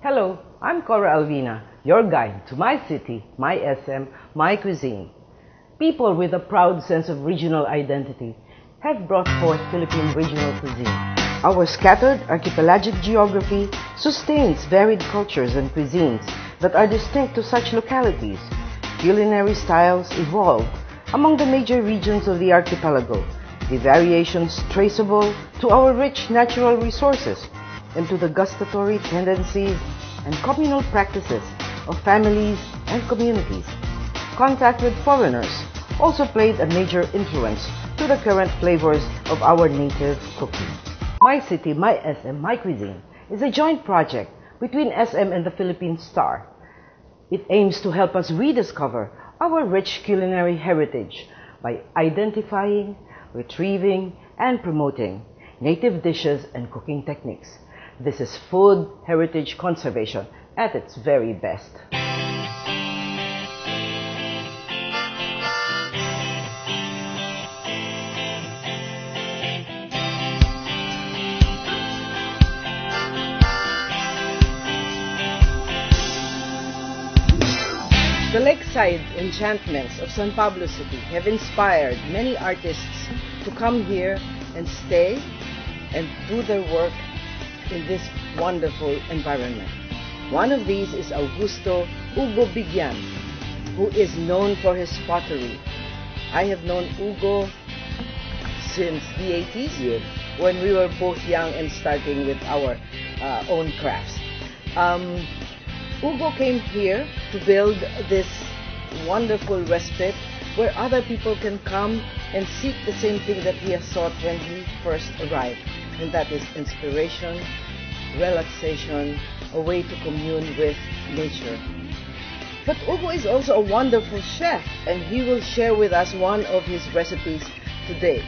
Hello, I'm Cora Alvina, your guide to my city, my SM, my cuisine. People with a proud sense of regional identity have brought forth Philippine regional cuisine. Our scattered archipelagic geography sustains varied cultures and cuisines that are distinct to such localities. Culinary styles evolve among the major regions of the archipelago, the variations traceable to our rich natural resources and to the gustatory tendencies and communal practices of families and communities. Contact with foreigners also played a major influence to the current flavors of our native cooking. My City, My SM, My Cuisine is a joint project between SM and the Philippine Star. It aims to help us rediscover our rich culinary heritage by identifying, retrieving, and promoting native dishes and cooking techniques. This is food heritage conservation at its very best. The lakeside enchantments of San Pablo City have inspired many artists to come here and stay and do their work in this wonderful environment. One of these is Augusto Ugo Bigyan, who is known for his pottery. I have known Ugo since the 80s, Yes. when we were both young and starting with our own crafts. Ugo came here to build this wonderful respite where other people can come and seek the same thing that he has sought when he first arrived, and that is inspiration, relaxation, a way to commune with nature. But Ugo is also a wonderful chef, and he will share with us one of his recipes today.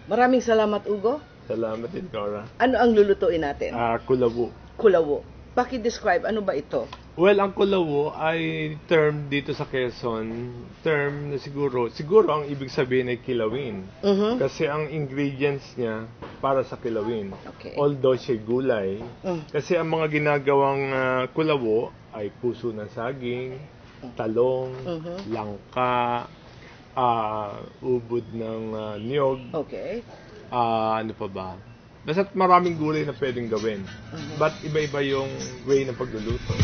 Maraming salamat, Ugo. Salamat din, Cora. Ano ang lulutuin natin? Kulawo. Kulawo. Paki-describe, ano ba ito? Well, ang kulawo ay term dito sa Quezon, term na siguro ang ibig sabihin ay kilawin. Kasi ang ingredients niya para sa kilawin. Okay. Although siya gulay, kasi ang mga ginagawang kulawo ay puso ng saging, talong, langka, ubod ng niyog, Okay. ano pa ba? Basta't maraming gulay na pwedeng gawin. But iba-iba yung way ng pagluluto.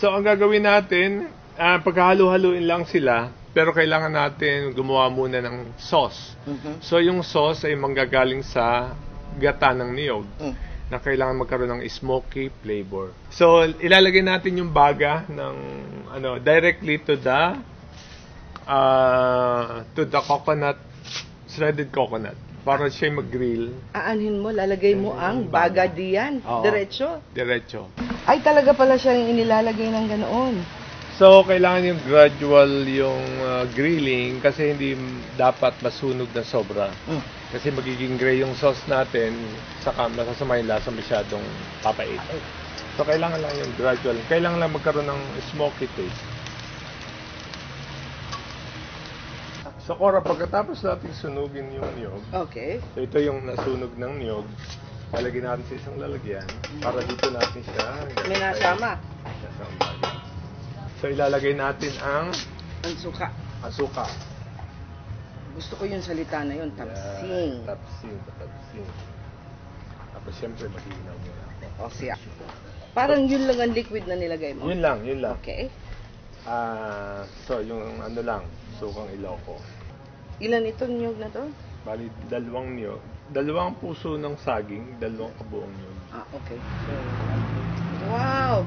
So, ang gagawin natin, pagkahalo-haluin lang sila, pero kailangan natin gumawa muna ng sauce. So, yung sauce ay manggagaling sa gata ng niyog na kailangan magkaroon ng smoky flavor. So, ilalagay natin yung baga ng directly to the coconut, shredded coconut, para siya mag-grill. Aanhin mo, lalagay mo ang baga diyan. Oo. Diretso. Diretso. Ay, talaga pala siya yung inilalagay ng ganoon. So, kailangan yung gradual yung grilling kasi hindi dapat masunog na sobra. Kasi magiging gray yung sauce natin, saka masasama yung lasa masyadong papait. So, kailangan lang yung gradual. Kailangan lang magkaroon ng smoky taste. So, Cora, pagkatapos natin sunugin yung niyog, Okay. so ito yung nasunog ng niyog, lalagyan natin sa isang lalagyan para dito natin siya. May nasama. Nasama. So, ilalagay natin ang Ang suka. asuka. Gusto ko yung salita na yun, tapsing. Tapsing. Tapos, siyempre, magiginaw muna. O siya. Parang yun lang ang liquid na nilagay mo. Yun lang. Okay. So, yung lang, sukang Ilocos. Ilan itong niyog na to? Bali, dalawang niyog. Dalawang puso ng saging, dalawang kabuong niyog. Okay. Wow!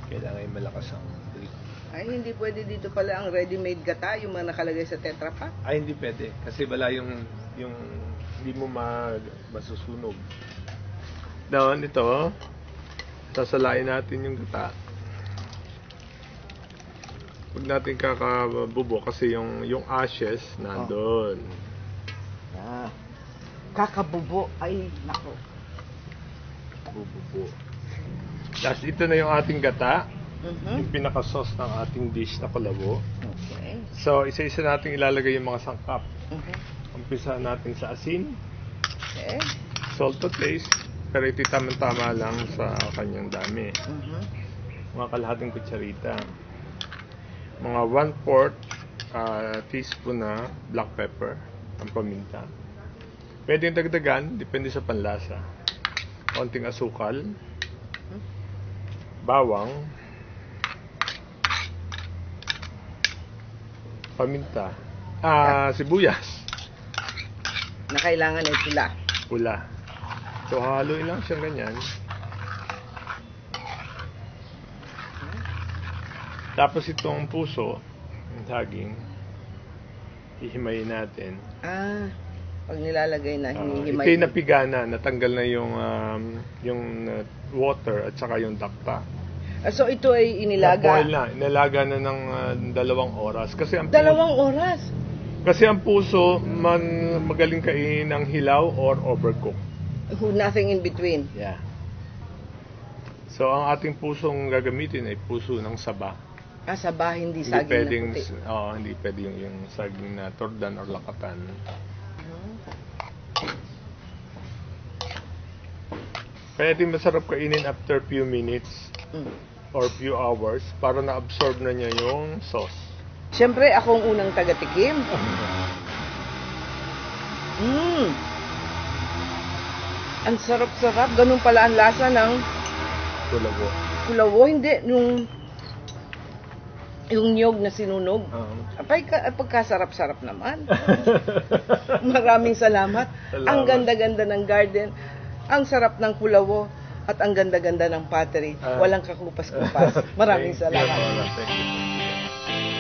Kailangan ay malakas ang grip. Ay, hindi pwede dito pala ang ready-made gata, yung mga nakalagay sa Tetra Pak. Ay, hindi pwede. Kasi wala yung hindi mo masusunog. Doon, ito, sasalain natin yung gata. Huwag natin kakabubo kasi yung ashes nandun. Ah. Kakabubo. Ay, nako. Bububo. Tapos ito na yung ating gata. Yung pinaka-sauce ng ating dish na kulawo. Okay. So, isa-isa natin ilalagay yung mga sangkap. Umpisa natin sa asin. Okay. Salt to taste. Pero ito tama-tama lang sa kanyang dami. Mga kalahating kutsarita. Mga 1/4 teaspoon na black pepper. Ang paminta. Pwede yung dagdagan. Depende sa panlasa. Konting asukal. Bawang. Paminta. Sibuyas. Na kailangan ay pula. Pula. So, haluin lang siyang ganyan. Tapos itong puso, yung saging, ihimayin natin. Pag nilalagay na, hinihimay. Ito'y napigana, natanggal na yung water at saka yung dakta. So, ito ay inilaga. Na-boil na. Inalaga na ng 2 oras. Kasi ang 2 oras? Kasi ang puso, magaling kainin ng hilaw or overcooked. Nothing in between. Yeah. So, ang ating pusong gagamitin ay puso ng saba. Saba, hindi Hindi saging pwedeng, na puti. hindi pwede yung saging na tordan or lakatan. Kaya ito masarap kainin after few minutes or few hours para na-absorb na niya yung sauce. Siyempre, ako ang unang taga-tikim. Ang sarap-sarap. Ganun pala ang lasa ng Kulawo. kulawo. Hindi, yung niyog na sinunog. Pagkasarap-sarap naman. Maraming salamat. Ang ganda-ganda ng garden. Ang sarap ng kulawo. At ang ganda-ganda ng pottery. Walang kakupas-kupas. Maraming salamat. Thank you.